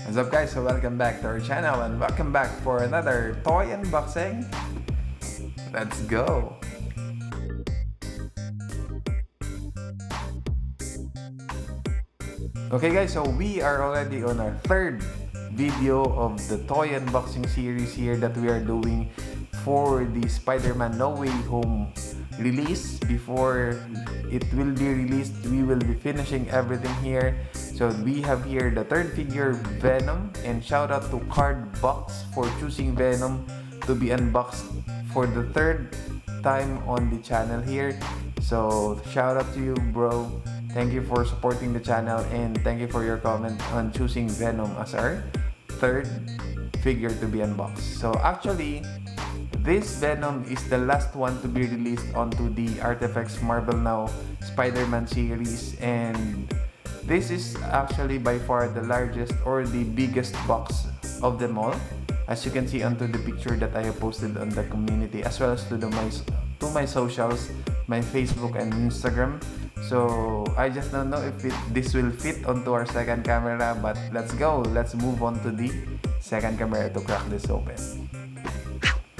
What's up guys, so welcome back to our channel and welcome back for another toy unboxing. Let's go! Okay guys, so we are already on our third video of the toy unboxing series here that we are doing for the Spider-Man No Way Home release. Before it will be released, we will be finishing everything here. So we have here the third figure, Venom, and shout out to Cardbox for choosing Venom to be unboxed for the third time on the channel here. So shout out to you, bro. Thank you for supporting the channel and thank you for your comment on choosing Venom as our third figure to be unboxed. So actually, this Venom is the last one to be released onto the ARTFX Marvel Now Spider-Man series, and this is actually by far the largest or the biggest box of them all, as you can see onto the picture that I have posted on the community, as well as to my socials, my Facebook and Instagram. So I just don't know if this will fit onto our second camera, but let's go. Let's move on to the second camera to crack this open.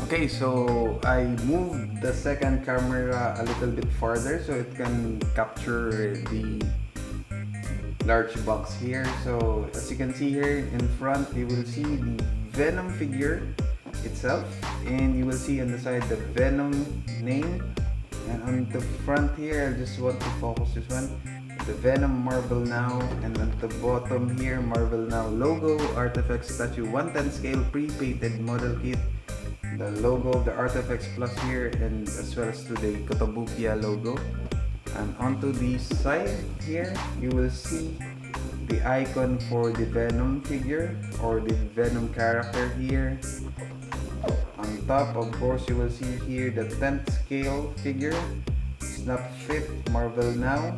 Okay, so I moved the second camera a little bit farther so it can capture the large box here. So as you can see here in front, you will see the Venom figure itself, and you will see on the side the Venom name, and on the front here, I just want to focus this one, the Venom Marvel Now, and on the bottom here, Marvel Now logo, ARTFX statue 110 scale pre-painted model kit, the logo of the ARTFX Plus here, and as well as to the Kotobukiya logo. And onto the side here, you will see the icon for the Venom figure or the Venom character here. On top, of course, you will see here the 10th scale figure, Snap Fit Marvel Now.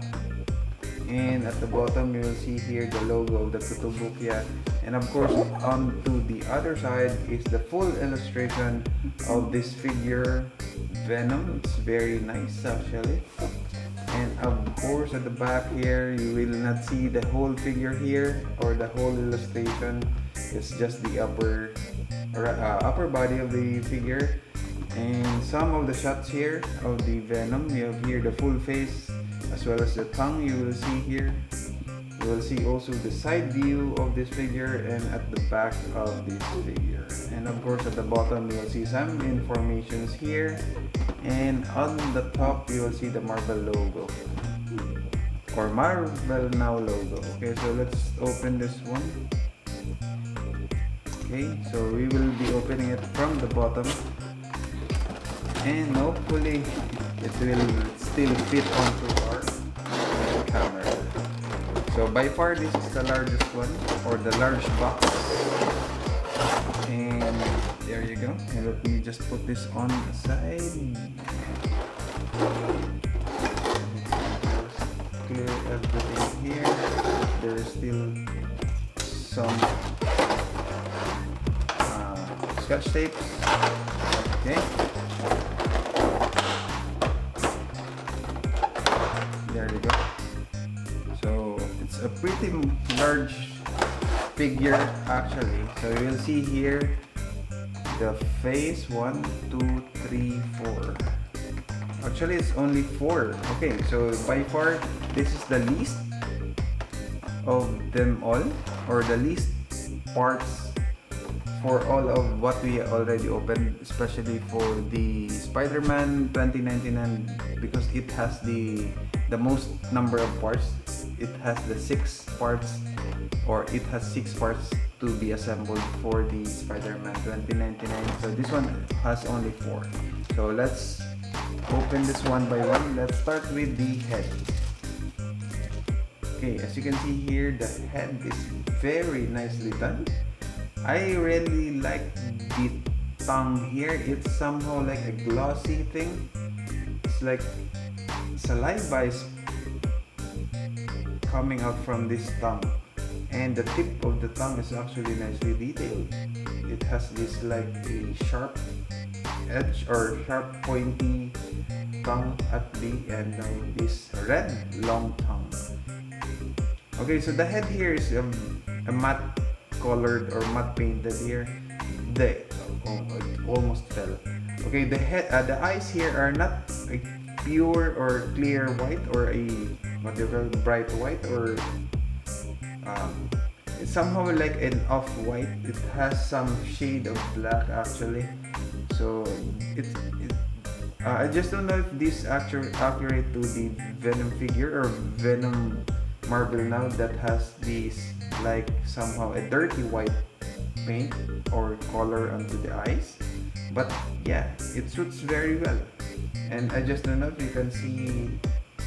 And at the bottom, you will see here the logo of the Kotobukiya. And of course, onto the other side is the full illustration of this figure, Venom. It's very nice actually. And of course, at the back here, you will not see the whole figure here or the whole illustration. It's just the upper body of the figure. And some of the shots here of the Venom, you have here the full face as well as the tongue. You will see here. You will see also the side view of this figure and at the back of this figure. And of course, at the bottom, you will see some informations here. And on the top, you will see the Marvel logo or Marvel Now logo. Okay, so let's open this one. Okay, so we will be opening it from the bottom, and hopefully it will still fit onto our camera. So by far, this is the largest one or the large box. And there you go. And let me just put this on the side. Clear everything here. There is still some scotch tape. Okay. There you go. So it's a pretty large figure actually. So you will see here the face 1, 2, 3, 4. Actually, it's only 4. Okay, so by far this is the least of them all, or the least parts for all of what we already opened, especially for the Spider-Man 2099, because it has the most number of parts. It has the 6 parts, or it has 6 parts to be assembled for the Spider-Man 2099. So this one has only 4. So let's open this one by one. Let's start with the head. Okay, as you can see here, the head is very nicely done. I really like the tongue here. It's somehow like a glossy thing. It's like saliva is coming out from this tongue, and the tip of the tongue is actually nicely detailed. It has this like a sharp edge or sharp pointy tongue at the end of this red long tongue. Okay, so the head here is a matte colored or matte painted here. The it almost fell. Okay, the eyes here are not a pure or clear white or a what do you call bright white or um, it's somehow like an off-white. It has some shade of black actually. So it I just don't know if this actually accurate to the Venom figure or Venom Marvel now that has this like somehow a dirty white paint or color onto the eyes. But yeah, it suits very well. And I just don't know if you can see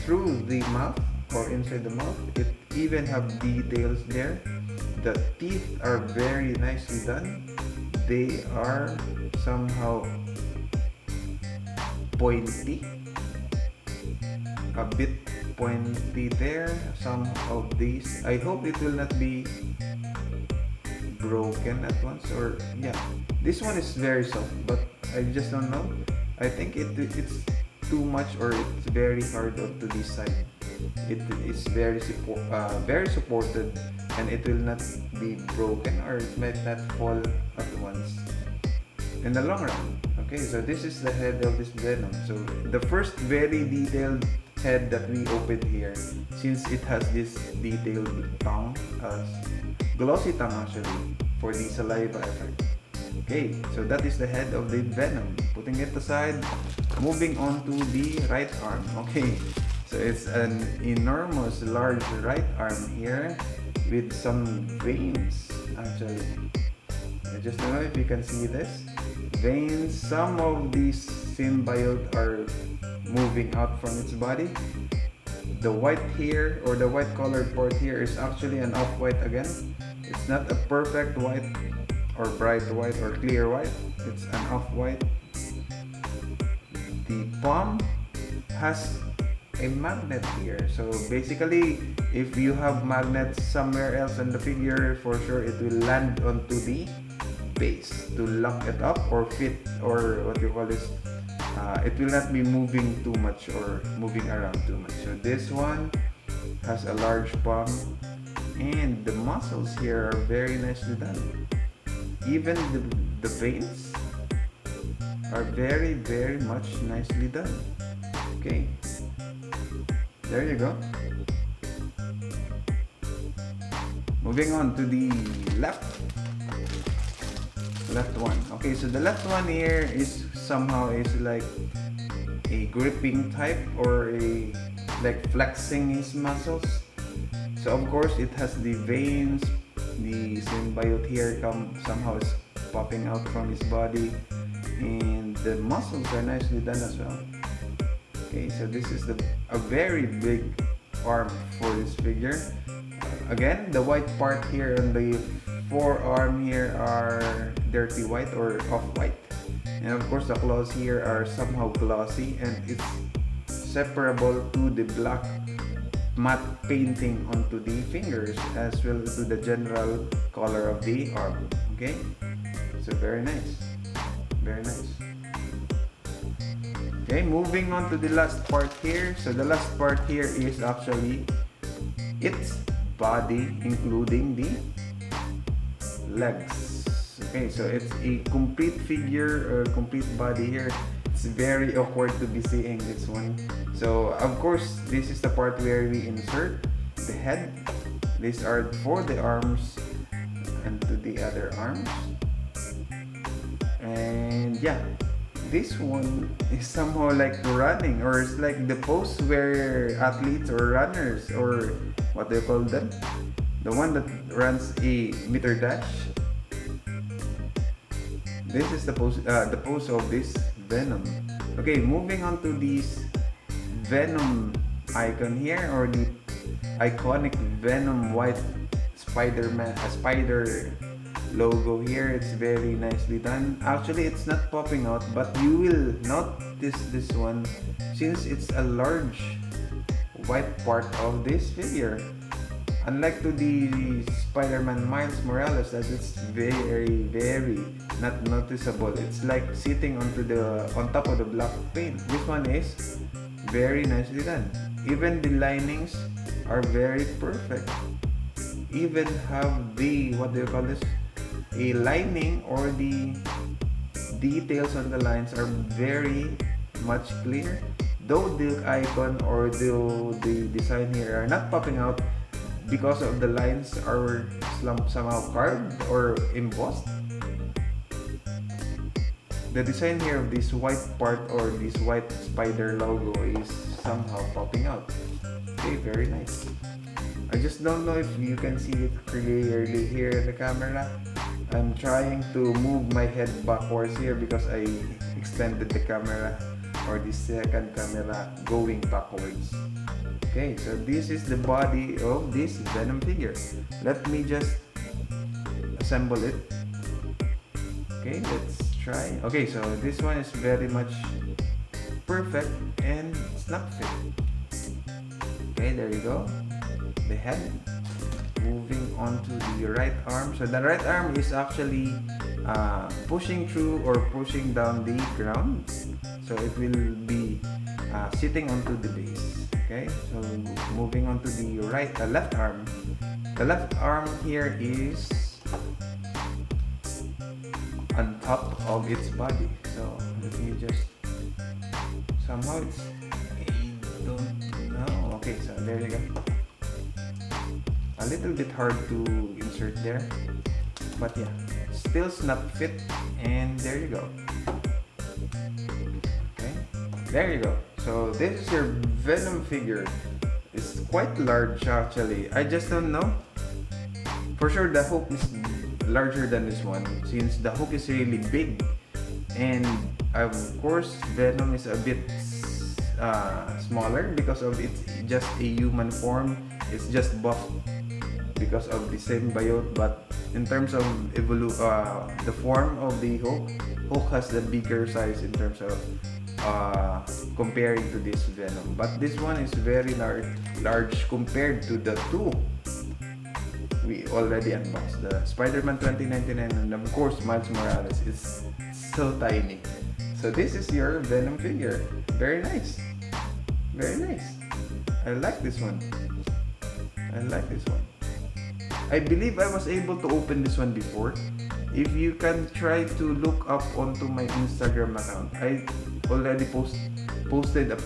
through the mouth or inside the mouth. It even have details there. The teeth are very nicely done. They are somehow pointy, a bit pointy there. Some of these, I hope it will not be broken at once, or yeah, this one is very soft, but I just don't know. I think it's too much or it's very hard onto this side. It is very supported, and it will not be broken or it might not fall at once in the long run. Okay, so this is the head of this Venom. So the first very detailed head that we opened here, since it has this detailed tongue, glossy tongue actually, for the saliva effect. Okay, so that is the head of the Venom. Putting it aside, moving on to the right arm. Okay, so it's an enormous large right arm here with some veins actually. I just don't know if you can see this. Veins, some of these symbiote are moving out from its body. The white here or the white colored part here is actually an off-white again. It's not a perfect white or bright white or clear white. It's an off-white. The palm has a magnet here. So basically, if you have magnets somewhere else in the figure, for sure it will land onto the base to lock it up or fit, or what you call this, it will not be moving too much or moving around too much. So this one has a large palm, and the muscles here are very nicely done. Even the veins are very much nicely done. Okay, there you go. Moving on to the left one. Okay, so the left one here is somehow is like a gripping type or a like flexing his muscles. So of course it has the veins, the symbiote here somehow is popping out from his body, and the muscles are nicely done as well. Okay, so this is a very big arm for this figure. Again, the white part here on the forearm here are dirty white or off-white, and of course the claws here are somehow glossy, and it's separable to the black matte painting onto the fingers as well as to the general color of the arm. Okay, so very nice, very nice. Okay, moving on to the last part here. So the last part here is actually its body, including the legs. Okay, so it's a complete figure or complete body here. It's very awkward to be seeing this one. So of course this is the part where we insert the head. These are for the arms and to the other arms. And yeah, this one is somehow like running, or it's like the pose where athletes or runners, or what do you call them? The one that runs a meter dash. This is the pose of this Venom. Okay, moving on to this Venom icon here, or the iconic Venom white Spiderman, spider logo here. It's very nicely done. Actually, it's not popping out, but you will notice this one since it's a large white part of this figure. Unlike to the Spiderman Miles Morales, that it's very not noticeable. It's like sitting on top of the black paint. This one is very nicely done. Even the linings are very perfect. even have the, what do you call this, a lining, or the details on the lines are very much clear. Though the icon or the design here are not popping out because of the lines are somehow carved or embossed, the design here of this white part or this white spider logo is somehow popping out. Okay, very nice. I just don't know if you can see it clearly here in the camera. I'm trying to move my head backwards here because I extended the camera, or the second camera, going backwards. Okay, so this is the body of this Venom figure. Let me just assemble it. Okay, let's try. Okay, so this one is very much perfect and snap fit. Okay, there you go. The head. Moving on to the right arm. So the right arm is actually pushing through or pushing down the ground. So it will be sitting onto the base. Okay, so moving on to the left arm. The left arm here is on top of its body. So let me just, somehow it's, I don't know. Okay, so there you go. A little bit hard to insert there, but yeah, still snap fit, and there you go. Okay, there you go. So this is your Venom figure. It's quite large actually. I just don't know. For sure the hook is larger than this one, since the hook is really big, and of course Venom is a bit smaller because of it's just a human form. It's just buffed because of the symbiote, but in terms of the form of the Hulk has the bigger size in terms of comparing to this Venom. But this one is very large compared to the two we already unboxed, the Spiderman 2099 and of course Miles Morales. Is so tiny. So this is your Venom figure. Very nice. Very nice. I like this one. I like this one. I believe I was able to open this one before. If you can try to look up onto my Instagram account, I already posted a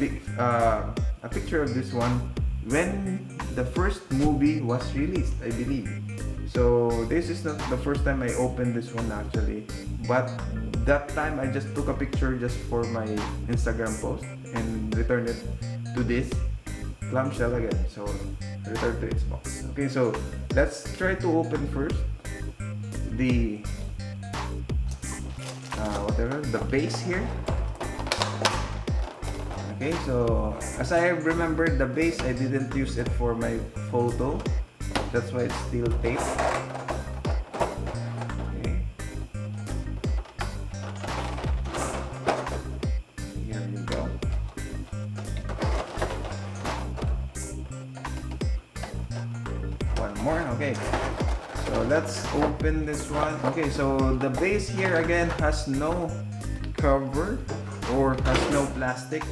picture of this one when the first movie was released, I believe. So this is not the first time I opened this one actually, but that time I just took a picture just for my Instagram post and returned it to this clamshell again. So return to its box. Okay, so let's try to open first the the base here. Okay, so as I remember, the base I didn't use it for my photo. That's why it's still taped. Okay. Here you go. One more. Okay. So let's open this one. Okay, so the base here again has no cover or has no plastic.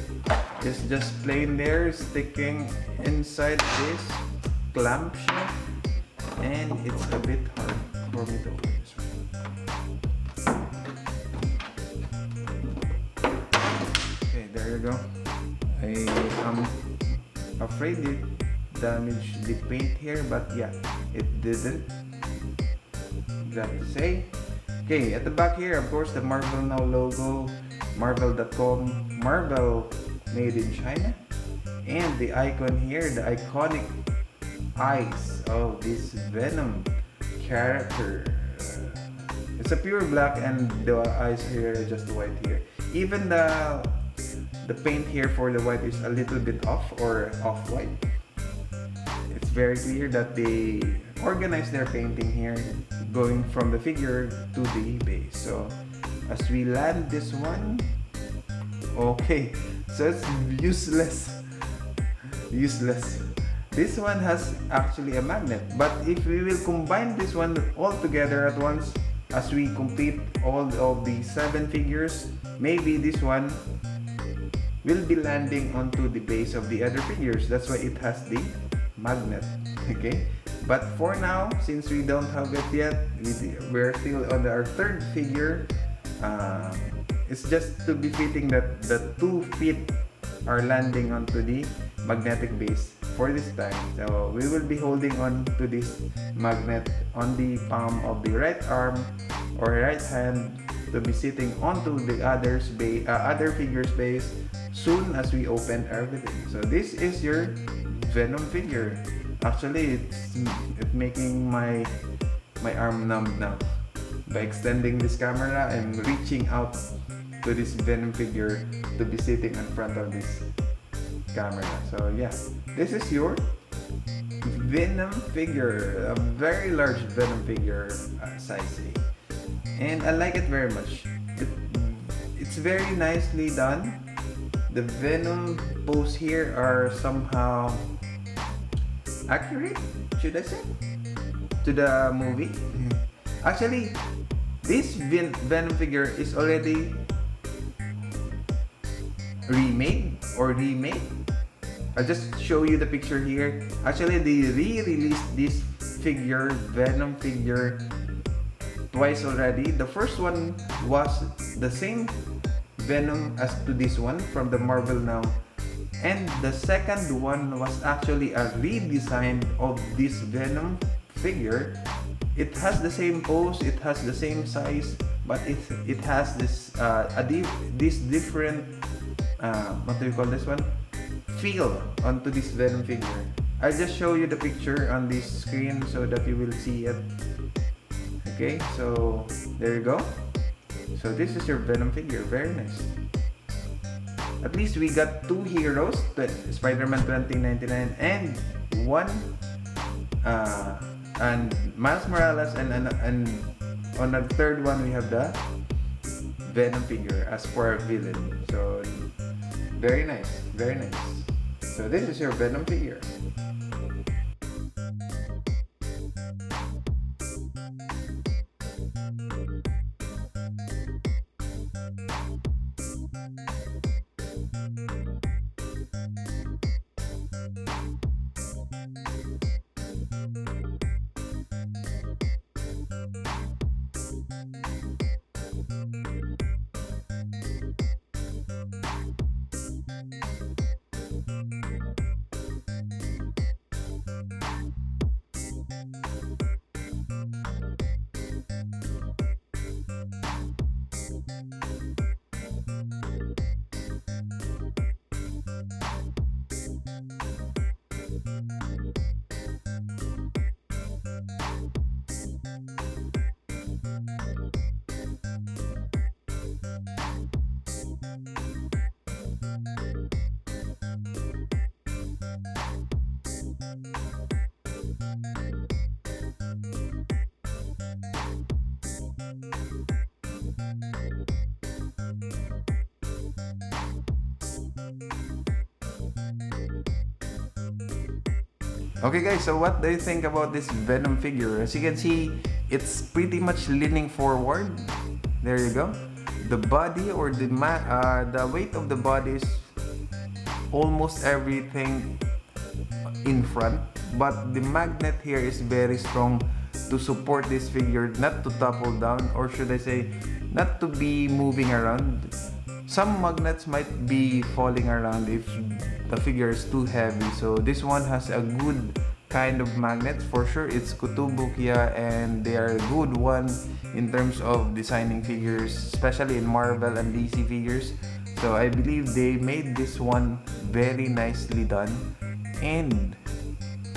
It's just plain there, sticking inside this clamshell, and it's a bit hard for me to open this one. Okay, there you go. I am afraid it damaged the paint here, but yeah, it didn't. Glad to say. Okay, at the back here, of course, the Marvel Now logo, Marvel.com, Marvel made in China, and the icon here, the iconic eyes of this Venom character. It's a pure black, and the eyes here are just white here. Even the paint here for the white is a little bit off or off-white. It's very clear that they organized their painting here, going from the figure to the base. So as we land this one, okay, so it's useless. This one has actually a magnet, but if we will combine this one all together at once, as we complete all of the 7 figures, maybe this one will be landing onto the base of the other figures. That's why it has the magnet. Okay, But for now, since we don't have it yet, we're still on our third figure. It's just to be fitting that the 2 feet are landing onto the magnetic base for this time. So we will be holding on to this magnet on the palm of the right arm or right hand to be sitting onto the other figure's base soon as we open everything. So this is your Venom figure. Actually, it's making my arm numb now. By extending this camera, I'm reaching out to this Venom figure to be sitting in front of this camera. So yeah, this is your Venom figure, a very large Venom figure, size A, and I like it very much. It's very nicely done. The Venom pose here are somehow accurate, should I say, to the movie. Actually, this Venom figure is already remade. I'll just show you the picture here. Actually, they re-released this figure, Venom figure, twice already. The first one was the same Venom as to this one from the Marvel Now, and the second one was actually a redesign of this Venom figure. It has the same pose, it has the same size, but it has this this different what do you call this one? Feel onto this Venom figure. I'll just show you the picture on this screen so that you will see it. Okay, so there you go. So this is your Venom figure, very nice. At least we got 2 heroes, Spiderman 2099 and and Miles Morales, and on the third one we have the Venom figure as for a villain. So very nice, very nice. So this is your Venom figure. Okay guys, so what do you think about this Venom figure? As you can see, it's pretty much leaning forward. There you go. The body or the weight of the body is almost everything in front, but the magnet here is very strong to support this figure not to topple down, or should I say, not to be moving around. Some magnets might be falling around if the figure is too heavy, so this one has a good kind of magnets. For sure it's Kotobukiya, and they are a good one in terms of designing figures, especially in Marvel and DC figures. So I believe they made this one very nicely done, and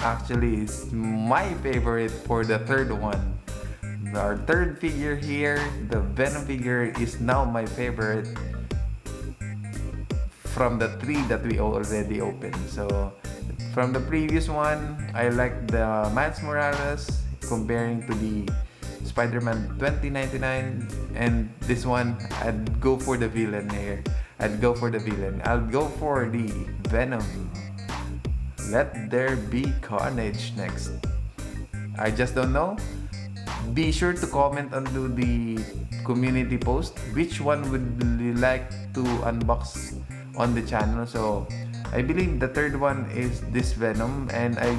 actually it's my favorite for the third one. Our third figure here, the Venom figure, is now my favorite from the 3 that we already opened. So from the previous one, I like the Miles Morales comparing to the Spiderman 2099, and this one I'd go for the villain here. I'll go for the Venom. Let there be carnage next. I just don't know. Be sure to comment onto the community post which one would you like to unbox on the channel. So I believe the third one is this Venom, and I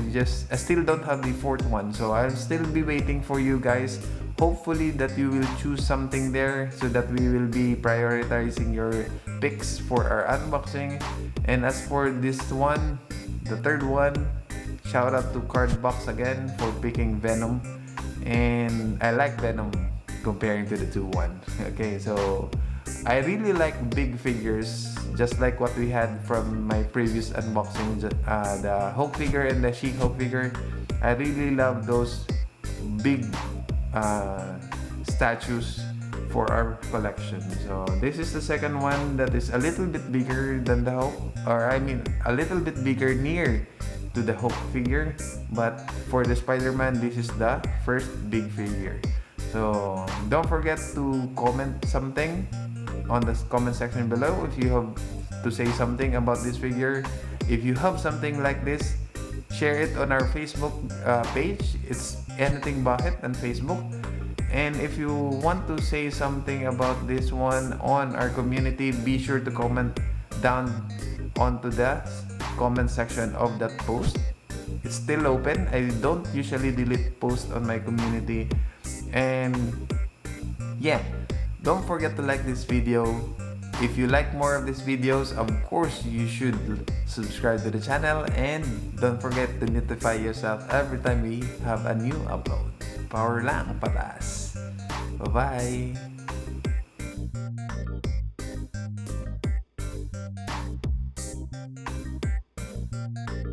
still don't have the fourth one, so I'll still be waiting for you guys. Hopefully that you will choose something there so that we will be prioritizing your picks for our unboxing. And as for this one, the third one, shout out to Cardbox again for picking Venom. And I like Venom comparing to the 2-1. Okay, so I really like big figures, just like what we had from my previous unboxing, the Hulk figure and the She-Hulk figure. I really love those big statues for our collection. So this is the second one that is a little bit bigger than the Hulk, or I mean a little bit bigger near to the Hulk figure, but for the Spider-Man, this is the first big figure. So don't forget to comment something on the comment section below if you have to say something about this figure. If you have something like this, share it on our Facebook page. It's Anything Bakit on Facebook. And if you want to say something about this one on our community, be sure to comment down onto the comment section of that post. It's still open. I don't usually delete posts on my community. And yeah, don't forget to like this video. If you like more of these videos, of course you should subscribe to the channel, and don't forget to notify yourself every time we have a new upload. Power lang, pataas. Bye-bye!